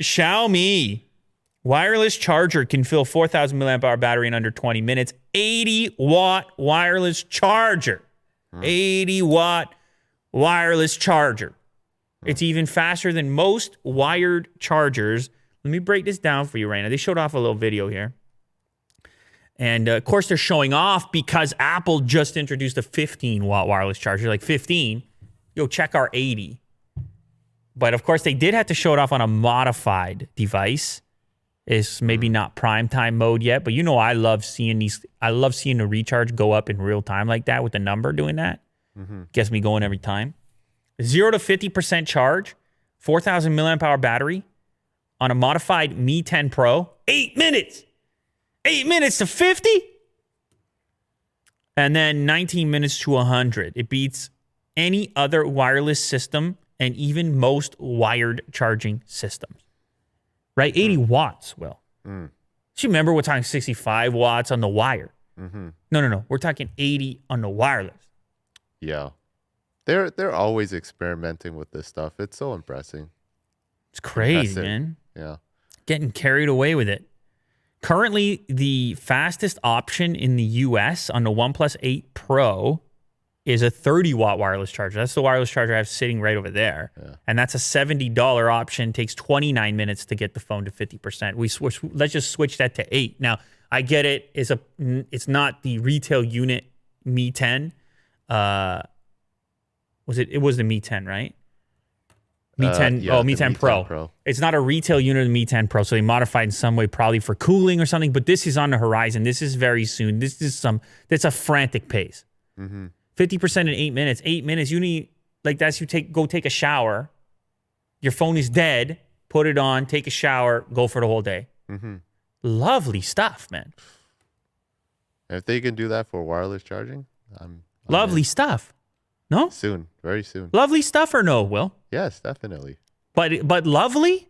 Xiaomi wireless charger can fill 4,000 milliamp hour battery in under 20 minutes. 80-watt wireless charger. 80-watt wireless charger. It's even faster than most wired chargers. Let me break this down for you right now. They showed off a little video here. And, of course, they're showing off because Apple just introduced a 15-watt wireless charger. Like, 15, yo, check our 80. But, of course, they did have to show it off on a modified device. It's maybe not prime time mode yet, but you know I love seeing these. I love seeing the recharge go up in real time like that with the number doing that. Gets me going every time. 0 to 50% charge, 4,000 milliamp hour battery on a modified Mi 10 Pro. 8 minutes. 8 minutes to 50? And then 19 minutes to 100. It beats any other wireless system and even most wired charging systems. Right? 80 watts, Will. So you remember we're talking 65 watts on the wire. No. We're talking 80 on the wireless. Yeah. They're always experimenting with this stuff. It's so impressive. It's crazy, man. Yeah. Getting carried away with it. Currently, the fastest option in the US on the OnePlus 8 Pro is a 30-watt wireless charger. That's the wireless charger I have sitting right over there. Yeah. And that's a $70 option. Takes 29 minutes to get the phone to 50%. Let's just switch that to 8. Now, I get it. It's not the retail unit Mi 10. It was the Mi 10, right? Mi 10, Mi 10 Pro. It's not a retail unit of the Mi 10 Pro, so they modified in some way, probably for cooling or something, but this is on the horizon. This is very soon. That's a frantic pace. 50% in 8 minutes. 8 minutes, you need, like that's go take a shower. Your phone is dead. Put it on, take a shower, go for the whole day. Lovely stuff, man. If they can do that for wireless charging, I'm lovely stuff. No? Soon. Very soon. Lovely stuff or no, Will? Yes, definitely. But lovely?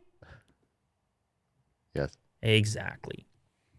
Yes. Exactly.